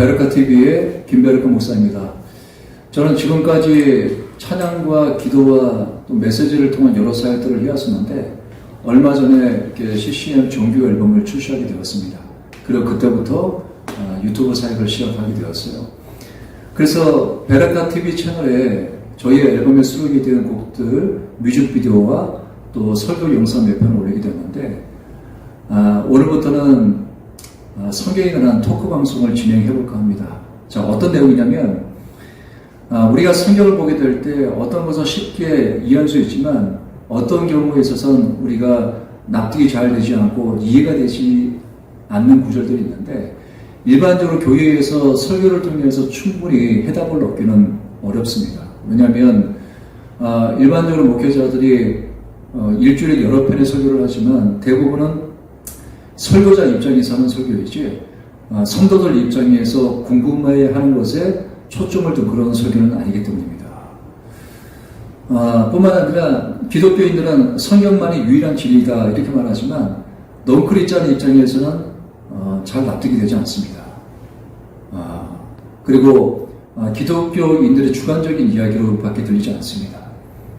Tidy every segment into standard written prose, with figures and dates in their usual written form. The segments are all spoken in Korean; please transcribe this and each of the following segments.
베르카TV의 김베르카 목사입니다. 저는 지금까지 찬양과 기도와 또 메시지를 통한 여러 사역들을 해왔었는데 얼마 전에 CCM 정규 앨범을 출시하게 되었습니다. 그리고 그때부터 유튜브 사역을 시작하게 되었어요. 그래서 베르카TV 채널에 저희 앨범에 수록이 된 곡들 뮤직비디오와 또 설교 영상 몇 편을 올리게 되었는데 오늘부터는 성경에 관한 토크 방송을 진행해볼까 합니다. 자, 어떤 내용이냐면 우리가 성경을 보게 될 때 어떤 것은 쉽게 이해할 수 있지만 어떤 경우에 있어서는 우리가 납득이 잘 되지 않고 이해가 되지 않는 구절들이 있는데 일반적으로 교회에서 설교를 통해서 충분히 해답을 얻기는 어렵습니다. 왜냐하면 일반적으로 목회자들이 일주일에 여러 편의 설교를 하지만 대부분은 설교자 입장에서 하는 설교이지 성도들 입장에서 궁금해하는 것에 초점을 둔 그런 설교는 아니기 때문입니다. 뿐만 아니라 기독교인들은 성경만이 유일한 진리다 이렇게 말하지만 넌크리스찬 입장에서는 잘 납득이 되지 않습니다. 그리고 기독교인들의 주관적인 이야기로 밖에 들리지 않습니다.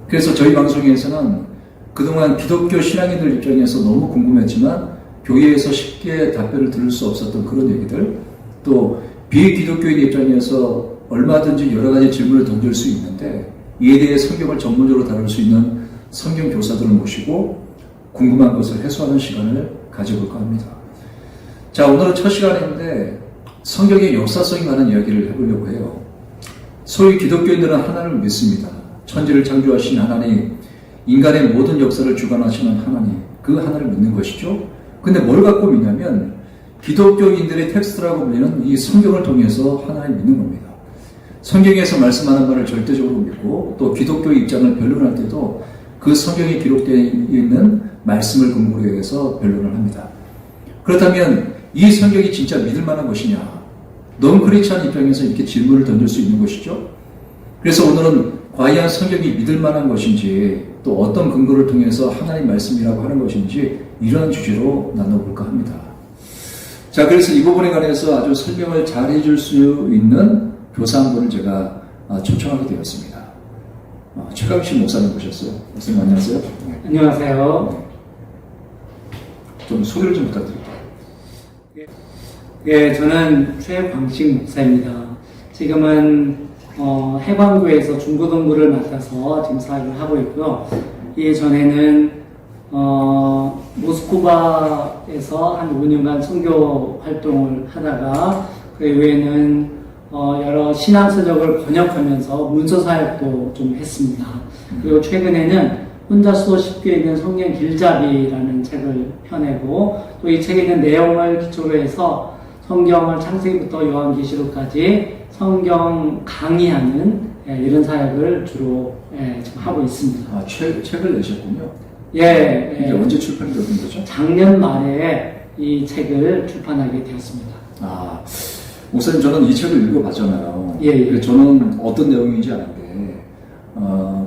그래서 저희 방송에서는 그동안 기독교 신앙인들 입장에서 너무 궁금했지만 교회에서 쉽게 답변을 들을 수 없었던 그런 얘기들, 또 비기독교인 입장에서 얼마든지 여러 가지 질문을 던질 수 있는데 이에 대해 성경을 전문적으로 다룰 수 있는 성경 교사들을 모시고 궁금한 것을 해소하는 시간을 가져볼까 합니다. 자, 오늘은 첫 시간인데 성경의 역사성에 관한 이야기를 해보려고 해요. 소위 기독교인들은 하나님을 믿습니다. 천지를 창조하신 하나님, 인간의 모든 역사를 주관하시는 하나님, 그 하나님을 믿는 것이죠. 근데 뭘 갖고 믿냐면 기독교인들의 텍스트라고 불리는 이 성경을 통해서 하나님을 믿는 겁니다. 성경에서 말씀하는 말을 절대적으로 믿고 또 기독교의 입장을 변론할 때도 그 성경에 기록되어 있는 말씀을 근거로 해서 변론을 합니다. 그렇다면 이 성경이 진짜 믿을 만한 것이냐? 넌크리스찬 입장에서 이렇게 질문을 던질 수 있는 것이죠. 그래서 오늘은 과연 성경이 믿을 만한 것인지 또 어떤 근거를 통해서 하나님 말씀이라고 하는 것인지 이러한 주제로 나눠볼까 합니다. 자, 그래서 이 부분에 관해서 아주 설명을 잘 해줄 수 있는 교사 한 분을 제가 초청하게 되었습니다. 최강식 목사님 모셨어요. 목사님 안녕하세요. 안녕하세요. 좀 소개를 좀 부탁드릴게요. 예, 저는 최광식 목사입니다. 지금은 해방교회에서 중고등부를 맡아서 지금 사역을 하고 있고요. 이전에는 모스크바에서 한 5년간 선교 활동을 하다가 그 외에는 여러 신앙서적을 번역하면서 문서 사역도 좀 했습니다. 그리고 최근에는 혼자 수도 쉽게 읽는 성경 길잡이라는 책을 펴내고 또 이 책에 있는 내용을 기초로 해서 성경을 창세기부터 요한계시록까지 성경 강의하는 이런 사역을 주로 지금 하고 있습니다. 책을 내셨군요. 예. 이게 언제 출판이 된 거죠? 작년 말에 이 책을 출판하게 되었습니다. 목사님, 저는 이 책을 읽어봤잖아요. 예. 저는 어떤 내용인지 아는데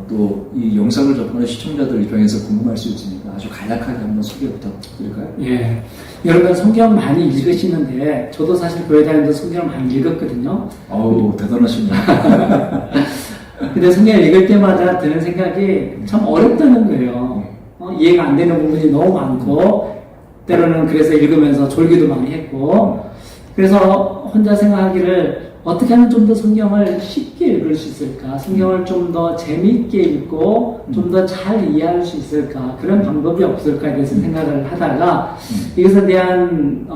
또 이 영상을 접하는 시청자들 입장에서 궁금할 수 있으니까 아주 간략하게 한번 소개 부탁드릴까요? 예. 여러분 성경 많이 읽으시는데 저도 사실 교회 다니면서 성경을 많이 읽었거든요. 아우, 대단하시네요. 근데 성경을 읽을 때마다 드는 생각이 참 어렵다는 거예요. 이해가 안 되는 부분이 너무 많고 때로는 그래서 읽으면서 졸기도 많이 했고 그래서 혼자 생각하기를 어떻게 하면 좀 더 성경을 쉽게 읽을 수 있을까? 성경을 좀 더 재미있게 읽고 좀 더 잘 이해할 수 있을까? 그런 방법이 없을까에 대해서 생각을 하다가 이것에 대한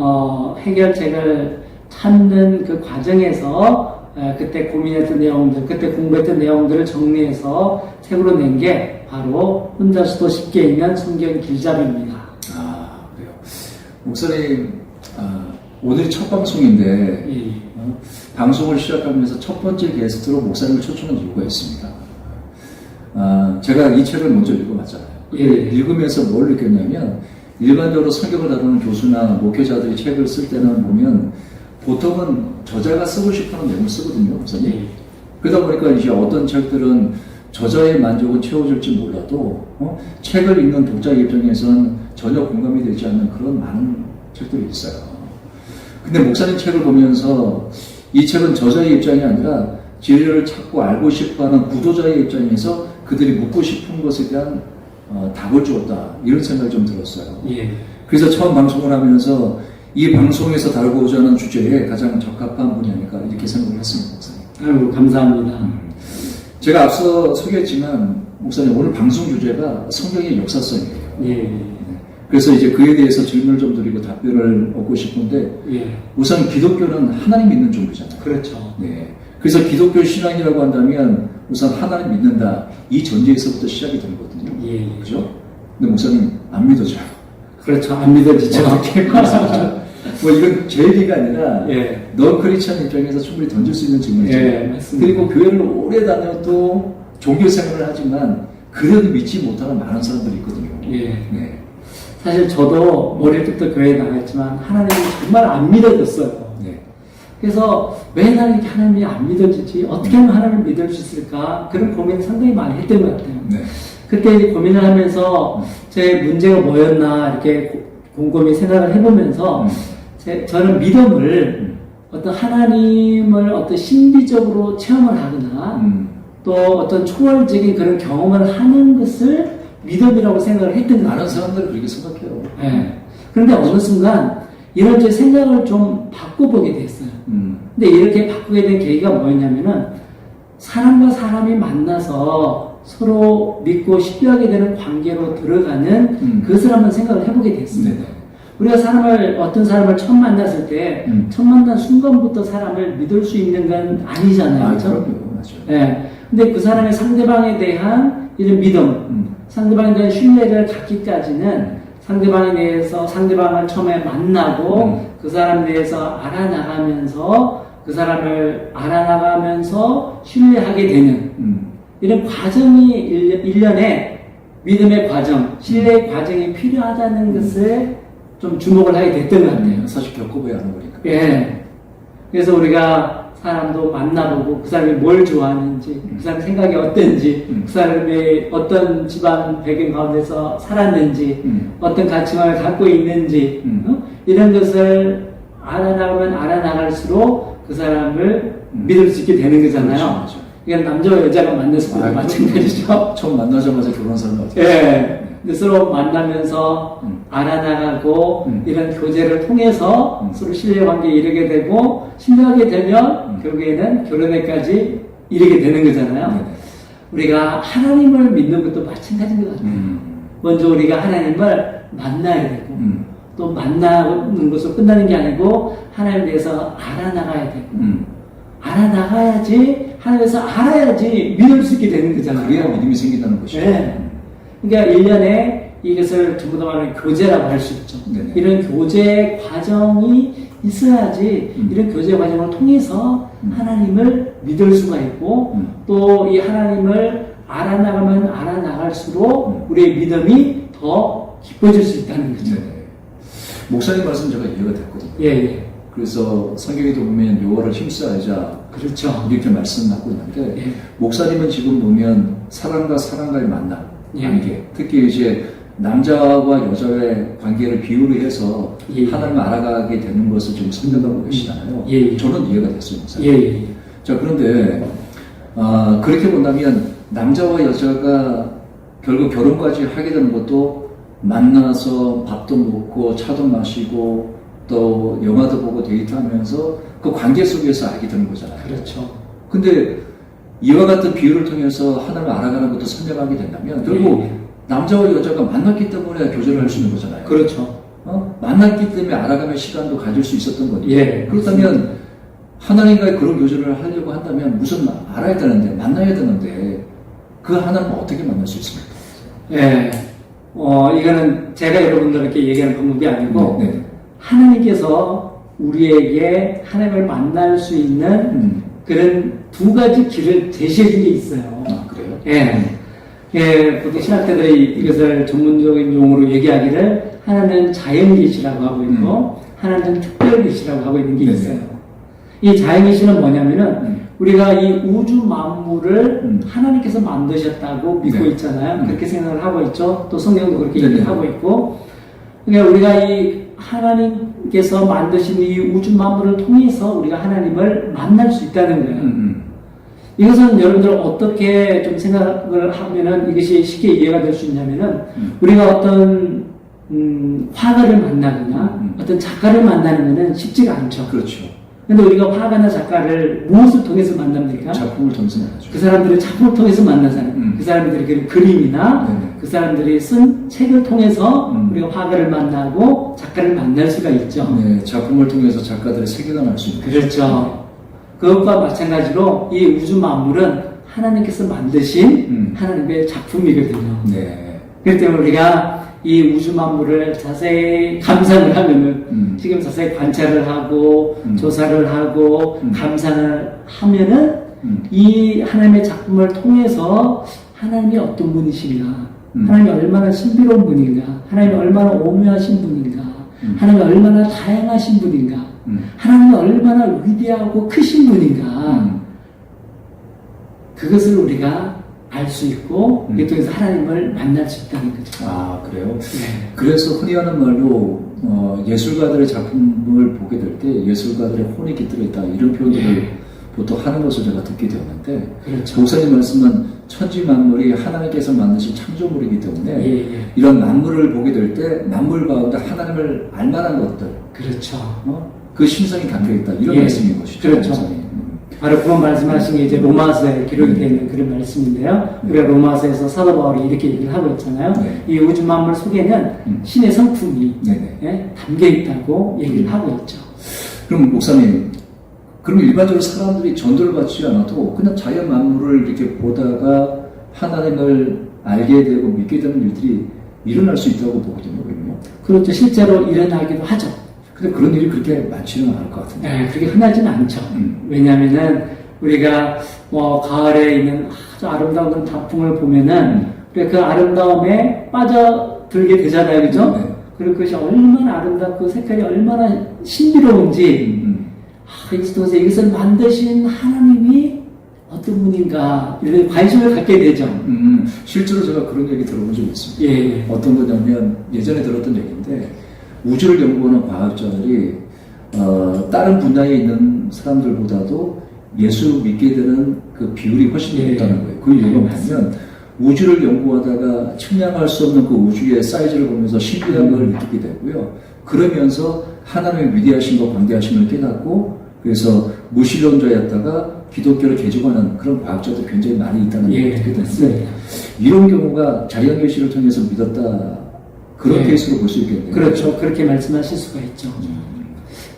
해결책을 찾는 그 과정에서 그때 고민했던 내용들, 그때 공부했던 내용들을 정리해서 책으로 낸 게 바로 혼자서도 쉽게 읽는 성경 길잡이입니다. 그래요. 목사님, 오늘이 첫 방송인데 방송을 시작하면서 첫 번째 게스트로 목사님을 초청한 이유가 있습니다. 제가 이 책을 먼저 읽어봤잖아요. 읽으면서 뭘 느꼈냐면 일반적으로 성경을 다루는 교수나 목회자들이 책을 쓸 때는 보면 보통은 저자가 쓰고 싶어하는 내용을 쓰거든요, 목사님. 그러다 보니까 이제 어떤 책들은 저자의 만족은 채워질지 몰라도 책을 읽는 독자 입장에서는 전혀 공감이 되지 않는 그런 많은 책들이 있어요. 근데 목사님 책을 보면서 이 책은 저자의 입장이 아니라 진리를 찾고 알고 싶어하는 구도자의 입장에서 그들이 묻고 싶은 것에 대한 답을 주었다. 이런 생각이 좀 들었어요. 예. 그래서 처음 방송을 하면서 이 방송에서 다루고자 하는 주제에 가장 적합한 분이 아닐까 이렇게 생각을 했습니다, 목사님. 아이고, 감사합니다. 제가 앞서 소개했지만 목사님 오늘 방송 주제가 성경의 역사성이에요. 예. 그래서 이제 그에 대해서 질문을 좀 드리고 답변을 얻고 싶은데 예. 우선 기독교는 하나님 믿는 종교잖아요. 그렇죠. 네. 그래서 기독교 신앙이라고 한다면 우선 하나님 믿는다 이 전제에서부터 시작이 되거든요. 예. 그죠? 근데 목사님 안 믿어져요. 그렇죠. 안 믿어지죠. 뭐 이건 제 얘기가 아니라 예. 넌 크리스찬 입장에서 충분히 던질 수 있는 질문이죠. 예, 맞습니다. 그리고 교회를 오래 다녀도 종교 생활을 하지만 그래도 믿지 못하는 많은 사람들이 있거든요. 예. 네. 사실 저도 어릴 때부터 교회에 나갔지만 하나님이 정말 안 믿어졌어요. 네. 그래서 왜 나는 이렇게 하나님이 안 믿어지지? 어떻게 하면 하나님을 믿을 수 있을까? 그런 고민을 상당히 많이 했던 것 같아요. 네. 그때 고민을 하면서 제 문제가 뭐였나 이렇게 곰곰이 생각을 해보면서 저는 믿음을 어떤 하나님을 어떤 신비적으로 체험을 하거나 또 어떤 초월적인 그런 경험을 하는 것을 믿음이라고 생각을 했던 거예요. 많은 사람들이 그렇게 생각해요. 네. 그런데 어느 순간 이런 제 생각을 좀 바꿔보게 됐어요. 근데 이렇게 바꾸게 된 계기가 뭐였냐면은 사람과 사람이 만나서 서로 믿고 신뢰하게 되는 관계로 들어가는 그것을 한번 생각을 해보게 됐습니다. 네네. 우리가 어떤 사람을 처음 만났을 때, 처음 만난 순간부터 사람을 믿을 수 있는 건 아니잖아요. 아, 그렇죠? 그럼요. 맞아요. 네. 근데 그 사람의 상대방에 대한 이런 믿음, 상대방에 대한 신뢰를 갖기까지는 상대방에 대해서 상대방을 처음에 만나고 그 사람에 대해서 알아나가면서 그 사람을 알아나가면서 신뢰하게 되는 이런 과정이 일련의 믿음의 과정, 신뢰의 과정이 필요하다는 것을 좀 주목을 하게 됐던 것 같아요. 사실 겪어봐야 하는 거니까. 예. 그래서 우리가 사람도 만나보고 그 사람이 뭘 좋아하는지, 그 사람 생각이 어떤지, 그 사람의 어떤 집안 배경 가운데서 살았는지, 어떤 가치관을 갖고 있는지, 이런 것을 알아나가면 알아나갈수록 그 사람을 믿을 수 있게 되는 거잖아요. 그렇죠. 이건 남자와 여자가 만났을 때도 마찬가지죠. 처음 만나자마자 결혼한 사람 같아요. 예. 근데 서로 만나면서 알아나가고 이런 교제를 통해서 서로 신뢰관계에 이르게 되고 신뢰하게 되면 결국에는 결혼에까지 이르게 되는 거잖아요. 네네. 우리가 하나님을 믿는 것도 마찬가지인 것 같아요. 먼저 우리가 하나님을 만나야 되고 또 만나는 것으로 끝나는 게 아니고 하나님에 대해서 알아나가야 되고 알아나가야지 하나님에서 알아야지 믿을 수 있게 되는 거잖아요. 그래야 믿음이 생긴다는 것이죠. 네. 그러니까 1년에 이것을 전부 다 말하는 교제라고 할 수 있죠. 네네. 이런 교제 과정이 있어야지 이런 교제 과정을 통해서 하나님을 믿을 수가 있고 또 이 하나님을 알아나가면 알아나갈수록 우리의 믿음이 더 깊어질 수 있다는 거죠. 네네. 목사님 말씀 제가 이해가 됐거든요. 예, 예. 그래서 성경에도 보면 여호와를 힘써야자 그렇죠. 이렇게 말씀하고 있는데 예. 목사님은 지금 보면 사람과 사람과의 만남 예. 관계 특히 이제 남자와 여자의 관계를 비유를 해서 예. 하나님을 알아가게 되는 것을 지금 설명하고 계시잖아요. 예, 예. 저는 이해가 됐어요, 목사님. 예, 예. 자, 그런데 그렇게 본다면 남자와 여자가 결국 결혼까지 하게 되는 것도 만나서 밥도 먹고 차도 마시고 또 영화도 보고 데이트하면서 그 관계 속에서 알게 되는 거잖아요. 그렇죠. 근데 이와 같은 비유를 통해서 하나님을 알아가는 것도 설명하게 된다면 결국 예. 남자와 여자가 만났기 때문에 교제를 할 수 있는 거잖아요. 그렇죠. 만났기 때문에 알아가는 시간도 가질 수 있었던 거죠. 예. 그렇다면 하나님과의 그런 교제를 하려고 한다면 무슨 알아야 되는데 만나야 되는데 그 하나님을 어떻게 만날 수 있습니까? 예. 이거는 제가 여러분들께 얘기하는 방법이 아니고 네. 하나님께서 우리에게 하나님을 만날 수 있는 그런 두 가지 길을 제시해 준 게 있어요. 아, 그래요? 예. 예, 보통 신학자들이 이것을 전문적인 용어로 얘기하기를 하나는 자연계시라고 하고 있고 하나는 특별계시라고 하고 있는 게 네네. 있어요. 이 자연계시는 뭐냐면은 우리가 이 우주 만물을 하나님께서 만드셨다고 믿고 네. 있잖아요. 그렇게 생각을 하고 있죠. 또 성경도 그렇게 네네. 얘기하고 있고 그러니까 우리가 이 하나님께서 만드신 이 우주 만물을 통해서 우리가 하나님을 만날 수 있다는 거예요. 이것은 여러분들 어떻게 좀 생각을 하면은 이것이 쉽게 이해가 될 수 있냐면은 우리가 어떤 화가를 만나거나 어떤 작가를 만나는 것은 쉽지가 않죠. 그렇죠. 근데 우리가 화가나 작가를 무엇을 통해서 만납니까? 작품을 통해서 만나죠. 그 사람들의 작품을 통해서 만나잖아요. 그 사람들이 그린 그림이나 네네. 그 사람들이 쓴 책을 통해서 우리가 화가를 만나고 작가를 만날 수가 있죠. 네, 작품을 통해서 작가들의 세계관을 알 수 있는 거죠. 그렇죠. 그것과 마찬가지로 이 우주 만물은 하나님께서 만드신 하나님의 작품이거든요. 네. 그렇기 때문에 우리가 이 우주 만물을 자세히 감상을 하면은 지금 자세히 관찰을 하고 조사를 하고 감상을 하면은 이 하나님의 작품을 통해서 하나님이 어떤 분이신가, 하나님이 얼마나 신비로운 분인가, 하나님이 얼마나 오묘하신 분인가, 하나님이 얼마나 다양하신 분인가, 하나님이 얼마나 위대하고 크신 분인가, 그것을 우리가 알 수 있고 이 통해서 하나님을 만날 수 있다는 거죠. 아, 그래요? 네. 그래서 흔히 하는 말로 예술가들의 작품을 보게 될 때 예술가들의 혼이 깃들어 있다 이런 표현들을 예. 보통 하는 것을 제가 듣게 되었는데 그렇죠. 목사님 말씀은 천지 만물이 하나님께서 만드신 창조물이기 때문에 예. 이런 만물을 보게 될 때 만물 가운데 하나님을 알만한 것들 그렇죠. 그 심성이 담겨있다 이런 예. 말씀인 것이죠. 그렇죠. 목사님. 바로 그런 말씀하신 게 이제 로마서에 기록이 되어 있는 그런 말씀인데요. 우리가 로마서에서 사도 바울이 이렇게 얘기를 하고 있잖아요. 네. 이 우주 만물 속에는 신의 성품이 네네. 예, 담겨 있다고 얘기를 하고 있죠. 그럼 목사님, 그럼 일반적으로 사람들이 전도를 받지 않아도 그냥 자연 만물을 이렇게 보다가 하나님을 알게 되고 믿게 되는 일들이 일어날 수 있다고 보거든요. 그럼요. 그렇죠. 실제로 일어나기도 하죠. 근데 그런 일이 그렇게 많지는 않을 것 같은데. 네, 그렇게 흔하지는 않죠. 왜냐하면은 우리가 뭐 가을에 있는 아주 아름다운 단풍을 보면은 우리가 그 아름다움에 빠져들게 되잖아요, 그죠? 네. 그리고 그것이 얼마나 아름답고 색깔이 얼마나 신비로운지 그래서 이것을 만드신 하나님이 어떤 분인가 이런 관심을 갖게 되죠. 실제로 제가 그런 얘기 들어본 적이 있습니다. 예. 어떤 거냐면 예전에 들었던 얘기인데 우주를 연구하는 과학자들이 다른 분야에 있는 사람들보다도 예수 믿게 되는 그 비율이 훨씬 예. 높다는 거예요. 그 이유가 뭐냐면 우주를 연구하다가 측량할 수 없는 그 우주의 사이즈를 보면서 신비한 걸 느끼게 되고요. 그러면서 하나님의 위대하심과 광대하심을 깨닫고 그래서 무신론자였다가 기독교를 개종하는 그런 과학자들이 굉장히 많이 있다는 걸 듣게 되는데 이런 경우가 자연계시를 통해서 믿었다 그런 케이스로 볼 수 있겠네요. 그렇죠. 그렇게 말씀하실 수가 있죠.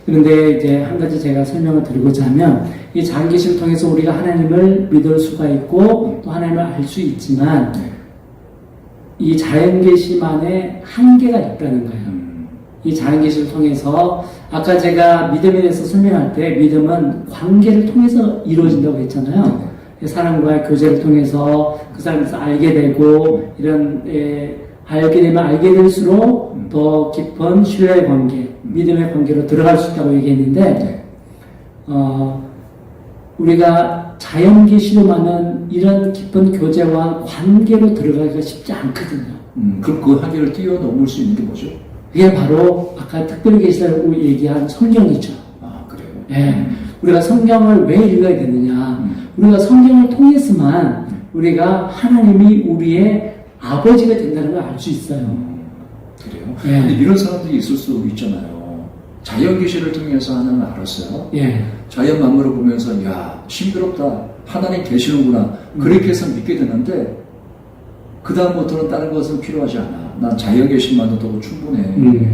그런데 이제 한 가지 제가 설명을 드리고자 하면 이 자연계시를 통해서 우리가 하나님을 믿을 수가 있고 또 하나님을 알 수 있지만 이 자연계시만의 한계가 있다는 거예요. 이 자연계시를 통해서 아까 제가 믿음에 대해서 설명할 때 믿음은 관계를 통해서 이루어진다고 했잖아요. 사람과의 교제를 통해서 그 사람에서 알게 되고 이런 알게 되면 알게 될수록 더 깊은 신뢰의 관계, 믿음의 관계로 들어갈 수 있다고 얘기했는데 우리가 자연계시로만은 이런 깊은 교제와 관계로 들어가기가 쉽지 않거든요. 그럼 그 한계를 뛰어넘을 수 있는 게 뭐죠? 그게 바로 아까 특별 계시라고 얘기한 성경이죠. 아, 그래요? 예. 우리가 성경을 왜 읽어야 되느냐? 우리가 성경을 통해서만 우리가 하나님이 우리의 아버지가 된다는 걸 알 수 있어요. 그래요? 예. 근데 이런 사람들이 있을 수 있잖아요. 자연 계시를 통해서 하나님을 알았어요. 예. 자연 만물을 보면서 야 신비롭다 하나님 계시는구나 그렇게 해서 믿게 되는데 그 다음부터는 다른 것은 필요하지 않아. 난 자연 계시만으로도 충분해.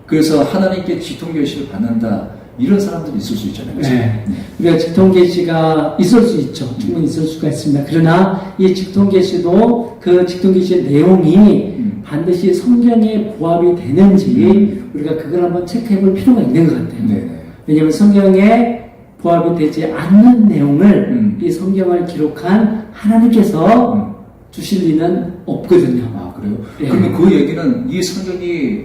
그래서 하나님께 직통 계시를 받는다. 이런 사람들이 있을 수 있잖아요. 그래서. 네. 우리가 직통 계시가 있을 수 있죠. 충분히 있을 수가 있습니다. 그러나 이 직통 계시도 그 직통 계시의 내용이 반드시 성경에 부합이 되는지 우리가 그걸 한번 체크해 볼 필요가 있는 것 같아요. 네네. 왜냐하면 성경에 부합이 되지 않는 내용을 이 성경을 기록한 하나님께서 주실 리는 없거든요. 아, 그래요? 예. 그러면 그 얘기는 이 성경이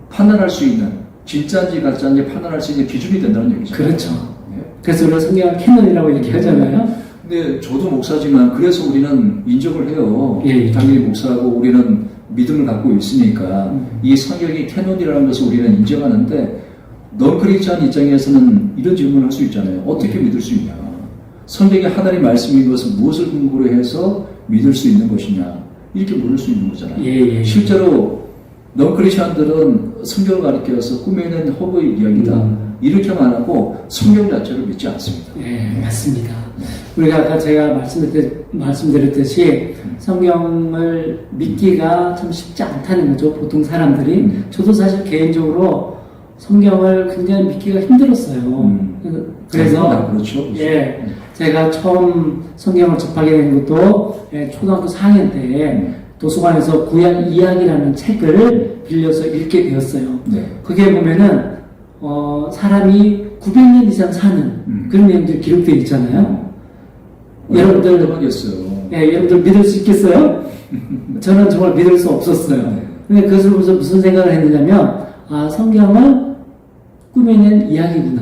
판단할 수 있는 진짜인지 가짜인지 판단할 수 있는 기준이 된다는 얘기잖아요. 그렇죠. 예. 그래서 우리가 성경을 캐논이라고 얘기하잖아요. 근데 저도 목사지만 그래서 우리는 인정을 해요. 예. 당연히 목사하고 우리는 믿음을 갖고 있으니까 이 성경이 캐논이라는 것을 우리는 인정하는데 넌 크리스찬 입장에서는 이런 질문을 할 수 있잖아요. 어떻게 믿을 수 있냐? 성경이 하나님의 말씀인 것을 무엇을 근거로 해서 믿을 수 있는 것이냐? 이렇게 물을 수 있는 거잖아요. 예. 실제로 넌 크리스찬들은 성경을 가리켜서 꾸며낸 허구의 이야기다. 이렇게 말하고 성경 자체를 믿지 않습니다. 예, 맞습니다. 우리가 아까 제가 말씀드렸듯이 성경을 믿기가 참 쉽지 않다는 거죠. 보통 사람들이. 저도 사실 개인적으로 성경을 굉장히 믿기가 힘들었어요. 그래서 그렇죠. 예, 제가 처음 성경을 접하게 된 것도 초등학교 4학년 때 도서관에서 구약 이야기라는 책을 빌려서 읽게 되었어요. 네. 그게 보면은 사람이 900년 이상 사는 그런 내용들이 기록되어 있잖아요. 여러분들 하겠어요. 예, 여러분들 믿을 수 있겠어요? 저는 정말 믿을 수 없었어요. 근데 그것을 보면서 무슨 생각을 했느냐면, 아, 성경은 꾸며낸 이야기구나.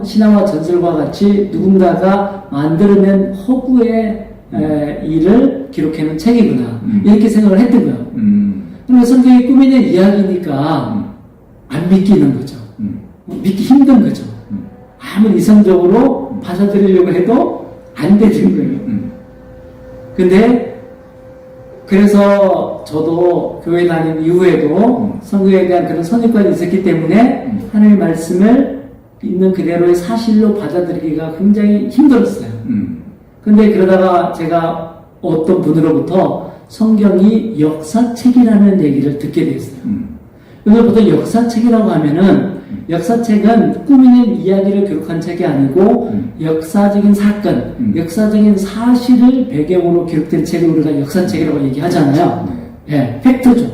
신화와 전설과 같이 누군가가 만들어낸 허구의 일을 기록해놓은 책이구나. 이렇게 생각을 했더고요. 그러니까 성경이 꾸며낸 이야기니까 안 믿기는 거죠. 믿기 힘든 거죠. 아무리 이성적으로 받아들이려고 해도 안 되는 거예요. 근데 그래서 저도 교회 다닌 이후에도 성경에 대한 그런 선입관이 있었기 때문에 하나님의 말씀을 있는 그대로의 사실로 받아들이기가 굉장히 힘들었어요. 근데 그러다가 제가 어떤 분으로부터 성경이 역사책이라는 얘기를 듣게 됐어요. 그래서 보통 역사책이라고 하면은 역사책은 꾸미는 이야기를 기록한 책이 아니고 역사적인 사건, 역사적인 사실을 배경으로 기록된 책을 우리가 역사책이라고 얘기하잖아요. 예, 팩트죠.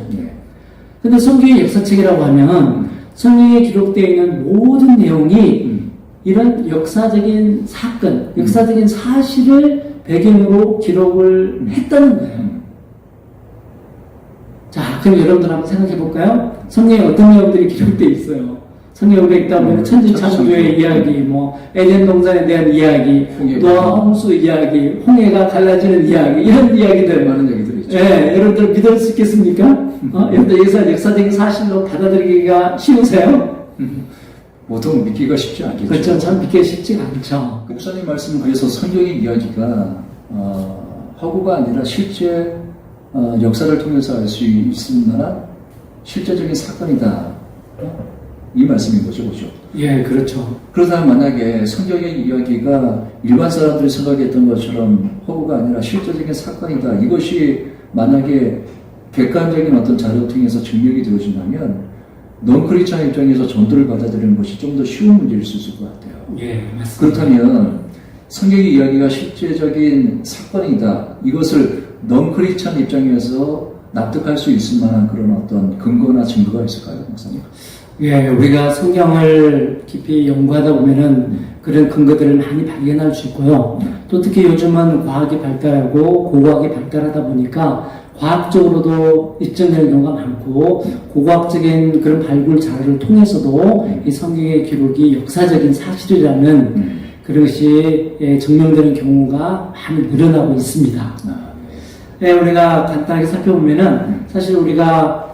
근데 성경의 역사책이라고 하면 성경에 기록되어 있는 모든 내용이 이런 역사적인 사건, 역사적인 사실을 배경으로 기록을 했다는 거예요. 자, 그럼 여러분들 한번 생각해 볼까요? 성경에 어떤 내용들이 기록되어 있어요? 성경에 우리가 있다 보면 천지 창조의 이야기, 뭐 에덴 동산에 대한 이야기, 또 홍수 이야기, 홍해가 갈라지는 이야기, 이런 이야기들 많은 얘기들이 있죠. 예, 여러분들 믿을 수 있겠습니까? 여러분들 여기서 역사적인 사실로 받아들이기가 쉬우세요? 보통 믿기가 쉽지 않겠죠. 그렇죠. 참 믿기가 쉽지가 않죠. 목사님 말씀은 그래서 성경의 이야기가 허구가 아니라 실제 역사를 통해서 알 수 있는 만한 실제적인 사건이다. 이 말씀인 거죠, 그죠? 예, 그렇죠. 그렇다면 만약에 성경의 이야기가 일반 사람들이 생각했던 것처럼 허구가 아니라 실제적인 사건이다. 이것이 만약에 객관적인 어떤 자료를 통해서 증명이 되어진다면 넌 크리스찬 입장에서 전도를 받아들이는 것이 좀 더 쉬운 문제일 수 있을 것 같아요. 예, 맞습니다. 그렇다면 성경의 이야기가 실제적인 사건이다. 이것을 넌 크리스찬 입장에서 납득할 수 있을 만한 그런 어떤 근거나 증거가 있을까요, 목사님? 예, 우리가 성경을 깊이 연구하다 보면은 그런 근거들을 많이 발견할 수 있고요. 또 특히 요즘은 과학이 발달하고 고고학이 발달하다 보니까 과학적으로도 입증되는 경우가 많고 고고학적인 그런 발굴 자료를 통해서도 이 성경의 기록이 역사적인 사실이라는 그것이 증명되는 경우가 많이 늘어나고 있습니다. 예, 우리가 간단하게 살펴보면은 사실 우리가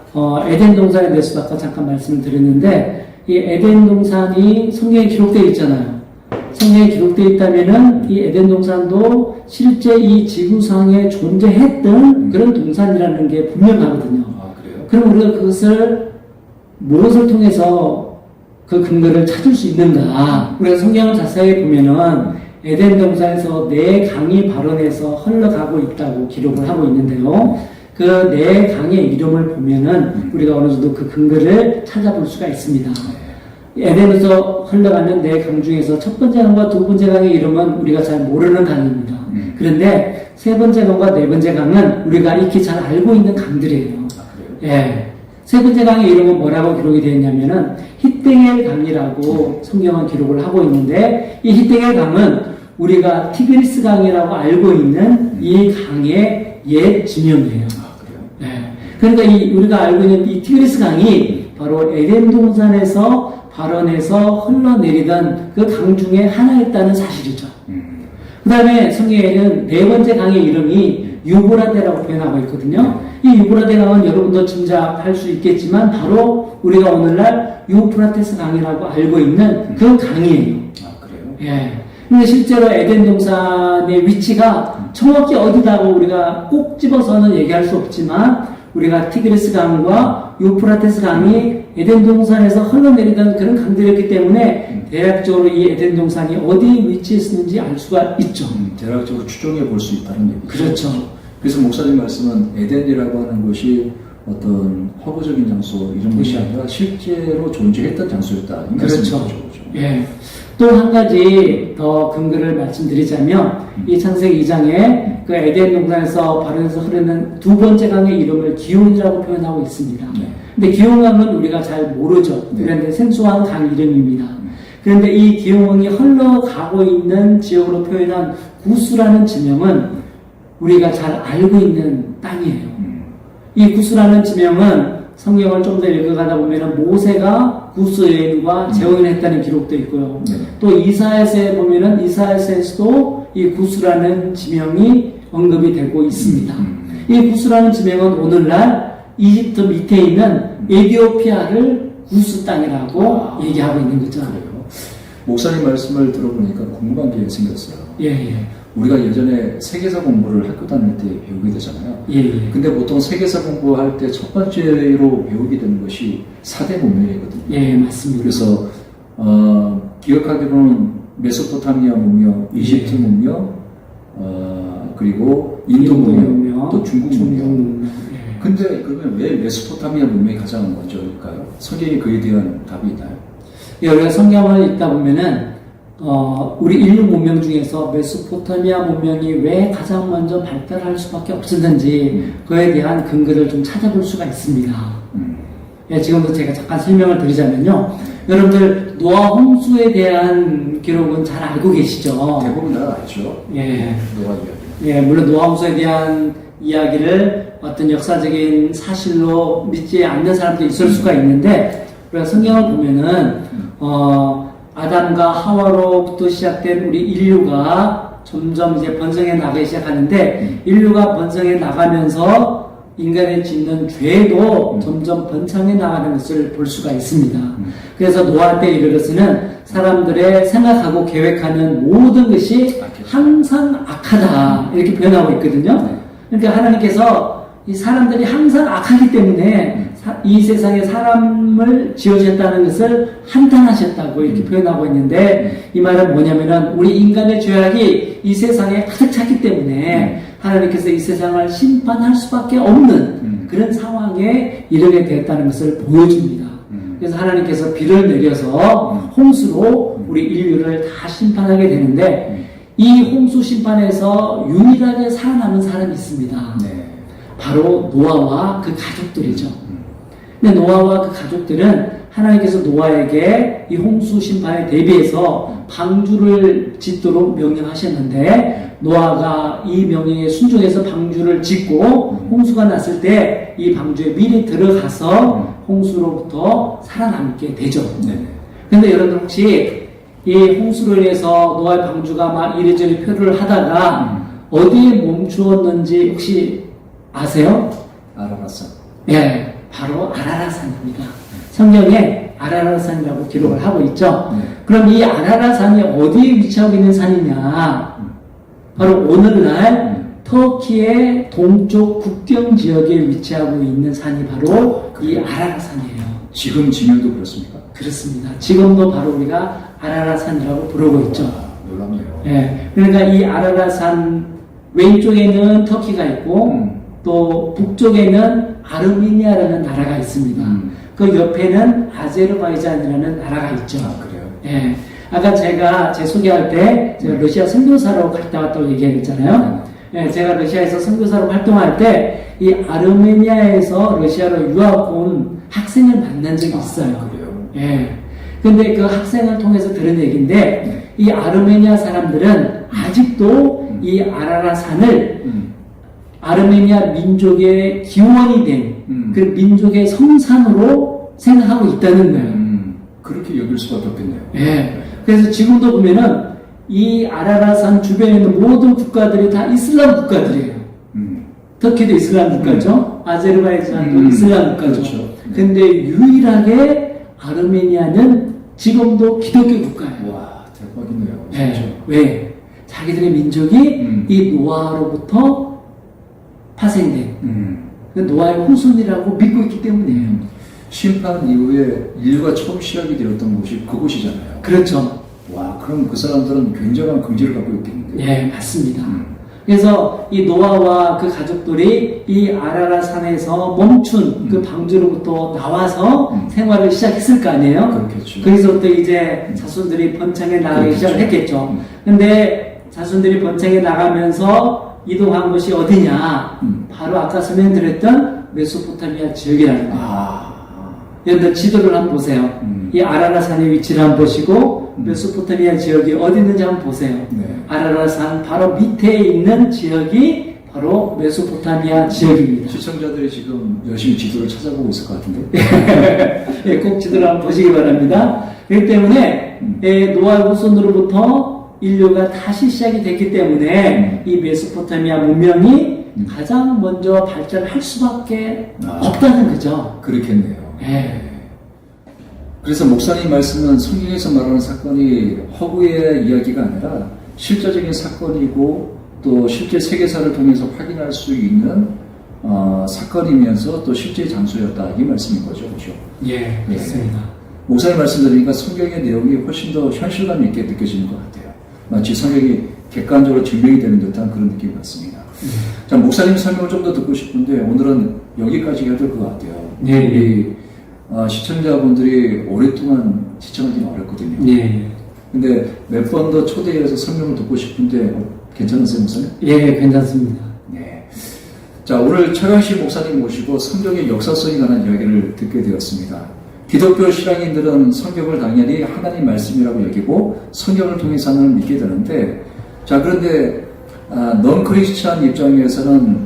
에덴 동산에 대해서도 아까 잠깐 말씀을 드렸는데 이 에덴 동산이 성경에 기록되어 있잖아요. 성경에 기록되어 있다면은 이 에덴 동산도 실제 이 지구상에 존재했던 그런 동산이라는 게 분명하거든요. 아, 그래요? 그럼 우리가 그것을 무엇을 통해서 그 근거를 찾을 수 있는가? 우리가 성경을 자세히 보면은 에덴 동산에서 네 강이 발원해서 흘러가고 있다고 기록을 하고 있는데요. 그 네 강의 이름을 보면은 우리가 어느 정도 그 근거를 찾아볼 수가 있습니다. 에덴에서 흘러가는 네 강 중에서 첫 번째 강과 두 번째 강의 이름은 우리가 잘 모르는 강입니다. 그런데 세 번째 강과 네 번째 강은 우리가 익히 잘 알고 있는 강들이에요. 예. 세 번째 강의 이름은 뭐라고 기록이 되어 있냐면은 히땡엘 강이라고 성경은 기록을 하고 있는데 이 히땡엘 강은 우리가 티그리스 강이라고 알고 있는 이 강의 옛 지명이에요. 예. 그러니까 우리가 알고 있는 이 티그리스 강이 바로 에덴 동산에서 발원해서 흘러내리던 그 강 중에 하나였다는 사실이죠. 그 다음에 성경에는 네 번째 강의 이름이 유브라데라고 표현하고 있거든요. 이 유브라데 강은 여러분도 짐작할 수 있겠지만 바로 우리가 오늘날 유프라테스 강이라고 알고 있는 그 강이에요. 아, 그래요? 예. 근데 실제로 에덴 동산의 위치가 정확히 어디다고 우리가 꼭 집어서는 얘기할 수 없지만 우리가 티그리스 강과 유프라테스 강이 에덴 동산에서 흘러내리던 그런 강들이었기 때문에 대략적으로 이 에덴 동산이 어디 위치에 있는지 알 수가 있죠. 대략적으로 추정해 볼 수 있다는 얘기죠. 그렇죠. 그래서 목사님 말씀은 에덴이라고 하는 것이 어떤 허구적인 장소 이런 것이 아니라 실제로 존재했던 장소였다. 이 그렇죠. 말씀이죠. 예. 또 한 가지 더 근거를 말씀드리자면 이 창세기 2장에 그 에덴 동산에서 발원해서 흐르는 두 번째 강의 이름을 기온이라고 표현하고 있습니다. 네. 근데 기온강은 우리가 잘 모르죠. 네. 그런데 생소한 강 이름입니다. 그런데 이 기온강이 흘러가고 있는 지역으로 표현한 구스라는 지명은 우리가 잘 알고 있는 땅이에요. 이 구스라는 지명은 성경을 좀 더 읽어가다 보면은 모세가 구스 여인과 재혼을 했다는 기록도 있고요. 네. 또 이사야서에 보면은 이사야서에서도 이 구스라는 지명이 언급이 되고 있습니다. 이 구스라는 지명은 오늘날 이집트 밑에 있는 에티오피아를 구스 땅이라고 얘기하고 있는 거죠. 그래요. 목사님 말씀을 들어보니까 궁금한 게 생겼어요. 예, 예. 우리가 예전에 세계사 공부를 학교 다닐 때 배우게 되잖아요. 예, 예. 근데 보통 세계사 공부할 때 첫 번째로 배우게 되는 것이 4대 문명이거든요. 예, 맞습니다. 그래서 기억하기로는 메소포타미아 문명, 이집트 문명, 그리고 인도 문명, 또 중국 문명. 예. 근데 그러면 왜 메소포타미아 문명이 가장 먼저일까요? 성경에 그에 대한 답이 있나요? 예, 우리가 성경을 읽다 보면은 우리 인류 문명 중에서 메소포타미아 문명이 왜 가장 먼저 발달할 수밖에 없었는지 그에 대한 근거를 좀 찾아볼 수가 있습니다. 예, 지금부터 제가 잠깐 설명을 드리자면요. 여러분들 노아 홍수에 대한 기록은 잘 알고 계시죠? 대부분 다 알죠. 예. 노아 이야기. 예, 물론 노아 홍수에 대한 이야기를 어떤 역사적인 사실로 믿지 않는 사람도 있을 수가 있는데 우리가 성경을 보면은 아담과 하와로부터 시작된 우리 인류가 점점 이제 번성해 나가기 시작하는데 인류가 번성해 나가면서 인간의 짓는 죄도 점점 번창해 나가는 것을 볼 수가 있습니다. 그래서 노아 때 이르러서는 사람들의 생각하고 계획하는 모든 것이 항상 악하다 이렇게 표현하고 있거든요. 그러니까 하나님께서 이 사람들이 항상 악하기 때문에 이 세상에 사람을 지어주셨다는 것을 한탄하셨다고 이렇게 표현하고 있는데 이 말은 뭐냐면은 우리 인간의 죄악이 이 세상에 가득 찼기 때문에 하나님께서 이 세상을 심판할 수밖에 없는 그런 상황에 이르게 되었다는 것을 보여줍니다. 그래서 하나님께서 비를 내려서 홍수로 우리 인류를 다 심판하게 되는데 이 홍수 심판에서 유일하게 살아남은 사람이 있습니다. 네. 바로 노아와 그 가족들이죠. 근데 노아와 그 가족들은 하나님께서 노아에게 이 홍수 심판에 대비해서 방주를 짓도록 명령하셨는데 노아가 이 명령에 순종해서 방주를 짓고 홍수가 났을 때 이 방주에 미리 들어가서 홍수로부터 살아남게 되죠. 그런데 여러분 혹시 이 홍수로 인해서 노아의 방주가 막 이리저리 표류를 하다가 어디에 멈추었는지 혹시 아세요? 아라라산. 예, 바로 아라라산입니다. 성경에 아라라산이라고 기록을 하고 있죠. 그럼 이 아라라산이 어디에 위치하고 있는 산이냐? 바로 오늘날 터키의 동쪽 국경 지역에 위치하고 있는 산이 바로 이 아라라산이에요. 지금 지명도 그렇습니까? 그렇습니다. 지금도 바로 우리가 아라라산이라고 부르고 있죠. 놀랍네요. 예, 그러니까 이 아라라산 왼쪽에는 터키가 있고 또 북쪽에는 아르메니아라는 나라가 있습니다. 그 옆에는 아제르바이잔이라는 나라가 있죠. 아, 그래요? 예. 아까 제 소개할 때 제가 러시아 선교사로 갔다 왔다고 얘기했잖아요. 예, 제가 러시아에서 선교사로 활동할 때 이 아르메니아에서 러시아로 유학 온 학생을 만난 적이 있어요. 아, 그래요? 예. 근데 그 학생을 통해서 들은 얘기인데 이 아르메니아 사람들은 아직도 이 아라라산을 아르메니아 민족의 기원이 된 그 민족의 성산으로 생각하고 있다는 거예요. 그렇게 여길 수밖에 없겠네요. 예. 그래서 지금도 보면은 이 아라라산 주변에 있는 모든 국가들이 다 이슬람 국가들이에요. 터키도 이슬람 국가죠. 아제르바이잔도 음. 이슬람 국가죠. 그렇죠. 근데 유일하게 아르메니아는 지금도 기독교 국가예요. 와, 대박이네요. 진짜. 네. 왜? 자기들의 민족이 이 노아로부터 파생된 그 노아의 후손이라고 믿고 있기 때문이에요. 심판 이후에 인류가 처음 시작이 되었던 곳이 그곳이잖아요. 그렇죠. 와, 그럼 그 사람들은 굉장한 긍지를 갖고 있겠는데요. 예, 맞습니다. 그래서 이 노아와 그 가족들이 이 아라라산에서 멈춘 그 방주로부터 나와서 생활을 시작했을 거 아니에요? 그렇겠죠. 거기서부터 이제 자손들이 번창해 나가기 그렇겠죠. 시작을 했겠죠. 근데 자손들이 번창해 나가면서 이동한 곳이 어디냐? 바로 아까 설명드렸던 메소포타미아 지역이라는 거예요. 아, 여러분들 지도를 한번 보세요. 이 아라라산의 위치를 한번 보시고 메소포타미아 지역이 어디 있는지 한번 보세요. 네. 아라라산 바로 밑에 있는 지역이 바로 메소포타미아 지역입니다. 시청자들이 지금 열심히 지도를 찾아보고 있을 것 같은데. 예, 꼭 지도를 한번 보시기 바랍니다. 그렇기 때문에 노아 후손으로부터 인류가 다시 시작이 됐기 때문에 이 메소포타미아 문명이 가장 먼저 발전할 수밖에 없다는 거죠. 그렇겠네요. 예. 그래서 목사님 말씀은 성경에서 말하는 사건이 허구의 이야기가 아니라 실제적인 사건이고 또 실제 세계사를 통해서 확인할 수 있는 사건이면서 또 실제 장소였다 이 말씀인 거죠, 그렇죠? 예, 그렇습니다. 목사님 말씀 들으니까 성경의 내용이 훨씬 더 현실감 있게 느껴지는 것 같아요. 마치 성경이 객관적으로 증명이 되는 듯한 그런 느낌 같습니다. 자, 목사님 설명을 좀 더 듣고 싶은데 오늘은 여기까지 해야 될 것 같아요. 네. 우리 시청자분들이 오랫동안 시청하기는 어렵거든요. 네. 근데 몇 번 더 초대해서 설명을 듣고 싶은데 괜찮으세요, 목사님? 예, 괜찮습니다. 네. 자, 오늘 최강식 목사님 모시고 성경의 역사성에 관한 이야기를 듣게 되었습니다. 기독교 신앙인들은 성경을 당연히 하나님 말씀이라고 여기고 성경을 통해서 하나님을 믿게 되는데, 자, 그런데 넌 크리스찬 입장에서는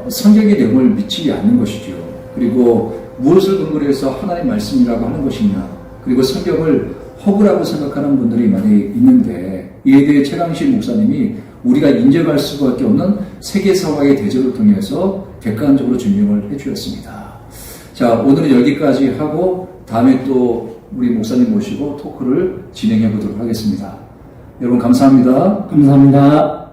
성경의 내용을 믿지 않는 것이죠. 그리고 무엇을 근거로 해서 하나님 말씀이라고 하는 것이냐, 그리고 성경을 허구라고 생각하는 분들이 많이 있는데, 이에 대해 최강식 목사님이 우리가 인정할 수밖에 없는 세계사화의 대적을 통해서 객관적으로 증명을 해주었습니다. 자, 오늘은 여기까지 하고 다음에 또 우리 목사님 모시고 토크를 진행해 보도록 하겠습니다. 여러분 감사합니다. 감사합니다.